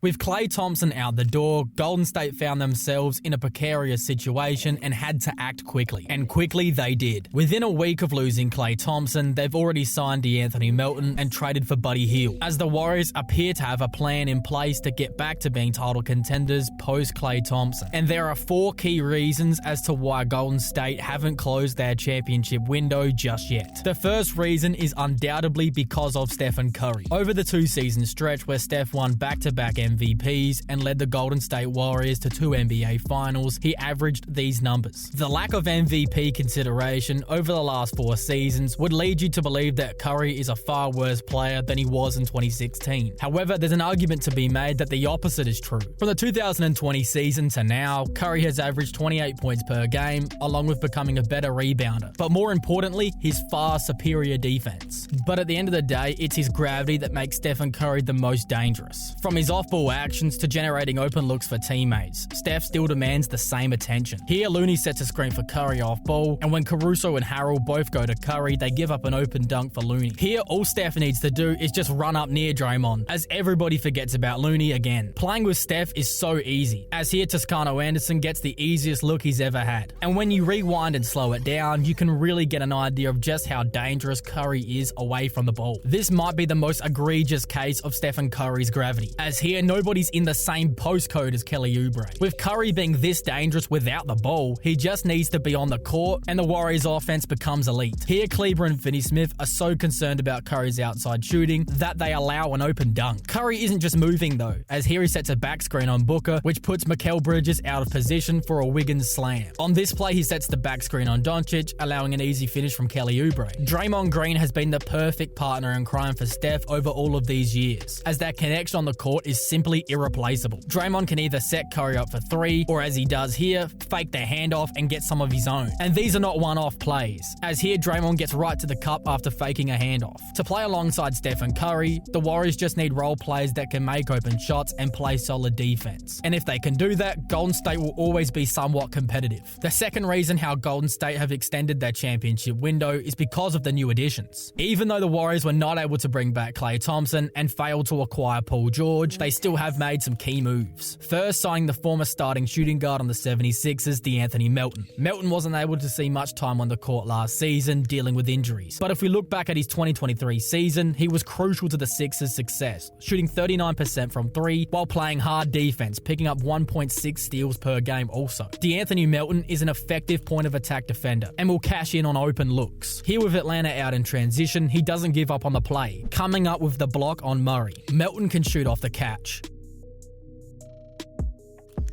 With Klay Thompson out the door, Golden State found themselves in a precarious situation and had to act quickly. And quickly they did. Within a week of losing Klay Thompson, they've already signed De'Anthony Melton and traded for Buddy Hield, as the Warriors appear to have a plan in place to get back to being title contenders post-Klay Thompson. And there are 4 key reasons as to why Golden State haven't closed their championship window just yet. The first reason is undoubtedly because of Stephen Curry. Over the 2-season stretch where Steph won back-to-back MVPs and led the Golden State Warriors to 2 NBA Finals, he averaged these numbers. The lack of MVP consideration over the last 4 seasons would lead you to believe that Curry is a far worse player than he was in 2016. However, there's an argument to be made that the opposite is true. From the 2020 season to now, Curry has averaged 28 points per game, along with becoming a better rebounder. But more importantly, his far superior defense. But at the end of the day, it's his gravity that makes Stephen Curry the most dangerous. From his off-ball actions to generating open looks for teammates, Steph still demands the same attention. Here, Looney sets a screen for Curry off ball, and when Caruso and Harrell both go to Curry, they give up an open dunk for Looney. Here, all Steph needs to do is just run up near Draymond, as everybody forgets about Looney again. Playing with Steph is so easy, as here Toscano Anderson gets the easiest look he's ever had. And when you rewind and slow it down, you can really get an idea of just how dangerous Curry is away from the ball. This might be the most egregious case of Stephen Curry's gravity, as here nobody's in the same postcode as Kelly Oubre. With Curry being this dangerous without the ball, he just needs to be on the court and the Warriors' offense becomes elite. Here, Kleber and Finney-Smith are so concerned about Curry's outside shooting that they allow an open dunk. Curry isn't just moving though, as here he sets a back screen on Booker, which puts Mikal Bridges out of position for a Wiggins slam. On this play, he sets the back screen on Doncic, allowing an easy finish from Kelly Oubre. Draymond Green has been the perfect partner in crime for Steph over all of these years, as that connection on the court is simply irreplaceable. Draymond can either set Curry up for 3, or as he does here, fake the handoff and get some of his own. And these are not one-off plays, as here Draymond gets right to the cup after faking a handoff. To play alongside Steph and Curry, the Warriors just need role players that can make open shots and play solid defense. And if they can do that, Golden State will always be somewhat competitive. The second reason how Golden State have extended their championship window is because of the new additions. Even though the Warriors were not able to bring back Klay Thompson and failed to acquire Paul George, they still have made some key moves. First, signing the former starting shooting guard on the 76ers, De'Anthony Melton. Melton wasn't able to see much time on the court last season, dealing with injuries. But if we look back at his 2023 season, he was crucial to the Sixers' success, shooting 39% from 3 while playing hard defense, picking up 1.6 steals per game also. De'Anthony Melton is an effective point of attack defender and will cash in on open looks. Here with Atlanta out in transition, he doesn't give up on the play, coming up with the block on Murray. Melton can shoot off the catch.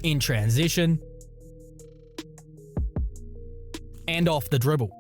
In transition, and off the dribble.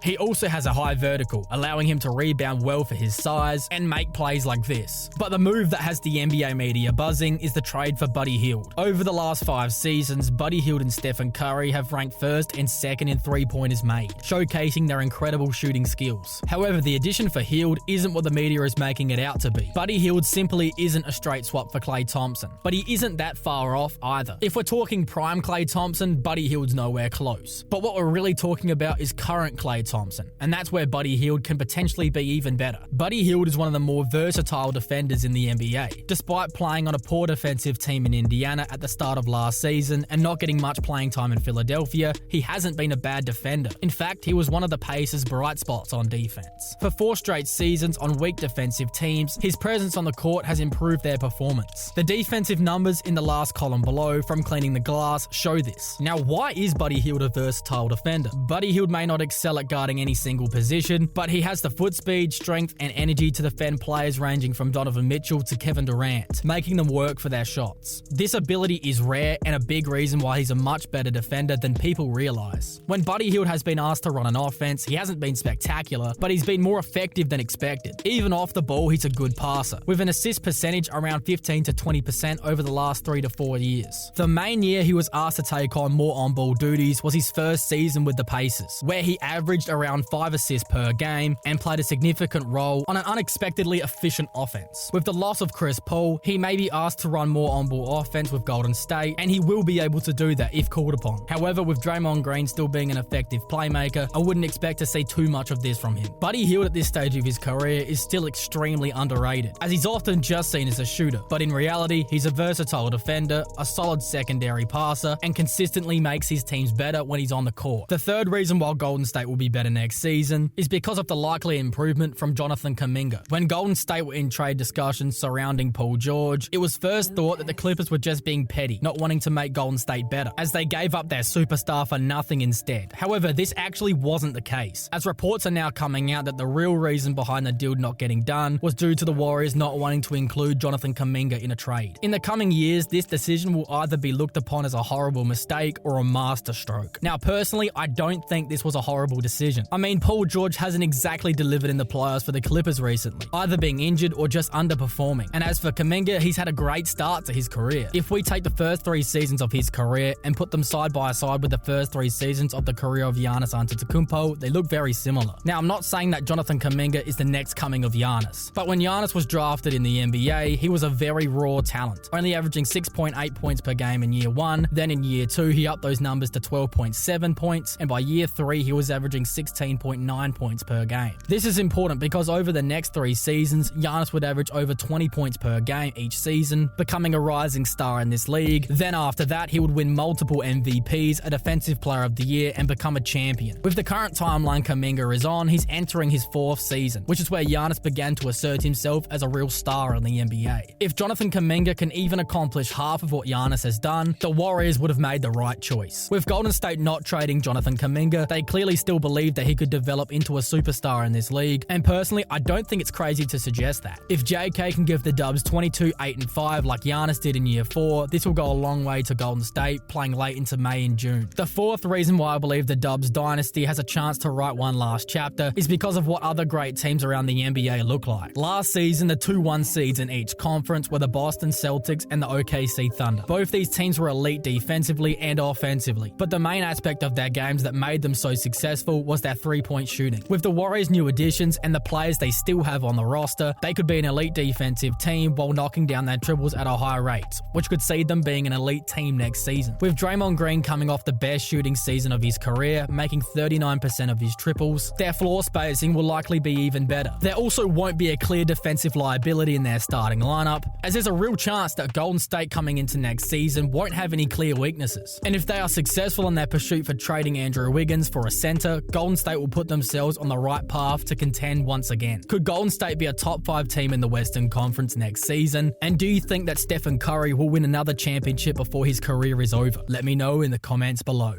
He also has a high vertical, allowing him to rebound well for his size and make plays like this. But the move that has the NBA media buzzing is the trade for Buddy Hield. Over the last 5 seasons, Buddy Hield and Stephen Curry have ranked 1st and 2nd in 3-pointers made, showcasing their incredible shooting skills. However, the addition for Hield isn't what the media is making it out to be. Buddy Hield simply isn't a straight swap for Klay Thompson, but he isn't that far off either. If we're talking prime Klay Thompson, Buddy Hield's nowhere close. But what we're really talking about is current Klay Thompson, and that's where Buddy Hield can potentially be even better. Buddy Hield is one of the more versatile defenders in the NBA. Despite playing on a poor defensive team in Indiana at the start of last season and not getting much playing time in Philadelphia, he hasn't been a bad defender. In fact, he was one of the Pacers' bright spots on defense. For 4 straight seasons on weak defensive teams, his presence on the court has improved their performance. The defensive numbers in the last column below from cleaning the glass show this. Now, why is Buddy Hield a versatile defender? Buddy Hield may not excel at guarding any single position, but he has the foot speed, strength, and energy to defend players ranging from Donovan Mitchell to Kevin Durant, making them work for their shots. This ability is rare and a big reason why he's a much better defender than people realize. When Buddy Hield has been asked to run an offense, he hasn't been spectacular, but he's been more effective than expected. Even off the ball, he's a good passer, with an assist percentage around 15 to 20% over the last 3 to 4 years. The main year he was asked to take on more on-ball duties was his first season with the Pacers, where he averaged around 5 assists per game and played a significant role on an unexpectedly efficient offense. With the loss of Chris Paul, he may be asked to run more on-ball offense with Golden State, and he will be able to do that if called upon. However, with Draymond Green still being an effective playmaker, I wouldn't expect to see too much of this from him. Buddy Hield at this stage of his career is still extremely underrated, as he's often just seen as a shooter, but in reality, he's a versatile defender, a solid secondary passer, and consistently makes his teams better when he's on the court. The third reason why Golden State will be better next season is because of the likely improvement from Jonathan Kuminga. When Golden State were in trade discussions surrounding Paul George, it was first thought that the Clippers were just being petty, not wanting to make Golden State better, as they gave up their superstar for nothing instead. However, this actually wasn't the case, as reports are now coming out that the real reason behind the deal not getting done was due to the Warriors not wanting to include Jonathan Kuminga in a trade. In the coming years, this decision will either be looked upon as a horrible mistake or a masterstroke. Now, personally, I don't think this was a horrible decision. I mean, Paul George hasn't exactly delivered in the playoffs for the Clippers recently, either being injured or just underperforming. And as for Kuminga, he's had a great start to his career. If we take the first 3 seasons of his career and put them side by side with the first 3 seasons of the career of Giannis Antetokounmpo, they look very similar. Now, I'm not saying that Jonathan Kuminga is the next coming of Giannis, but when Giannis was drafted in the NBA, he was a very raw talent, only averaging 6.8 points per game in year 1. Then in year 2, he upped those numbers to 12.7 points, and by year 3, he was averaging 16.9 points per game. This is important because over the next 3 seasons, Giannis would average over 20 points per game each season, becoming a rising star in this league. Then after that, he would win multiple MVPs, a Defensive Player of the Year, and become a champion. With the current timeline Kuminga is on, he's entering his 4th season, which is where Giannis began to assert himself as a real star in the NBA. If Jonathan Kuminga can even accomplish half of what Giannis has done, the Warriors would have made the right choice. With Golden State not trading Jonathan Kuminga, they clearly still believe that he could develop into a superstar in this league, and personally, I don't think it's crazy to suggest that. If JK can give the Dubs 22, 8, and 5 like Giannis did in year 4, this will go a long way to Golden State playing late into May and June. The 4th reason why I believe the Dubs dynasty has a chance to write one last chapter is because of what other great teams around the NBA look like. Last season, the 2-1 seeds in each conference were the Boston Celtics and the OKC Thunder. Both these teams were elite defensively and offensively, but the main aspect of their games that made them so successful was their 3-point shooting. With the Warriors' new additions and the players they still have on the roster, they could be an elite defensive team while knocking down their triples at a high rate, which could see them being an elite team next season. With Draymond Green coming off the best shooting season of his career, making 39% of his triples, their floor spacing will likely be even better. There also won't be a clear defensive liability in their starting lineup, as there's a real chance that Golden State coming into next season won't have any clear weaknesses. And if they are successful in their pursuit for trading Andrew Wiggins for a center, Golden State will put themselves on the right path to contend once again. Could Golden State be a top 5 team in the Western Conference next season? And do you think that Stephen Curry will win another championship before his career is over? Let me know in the comments below.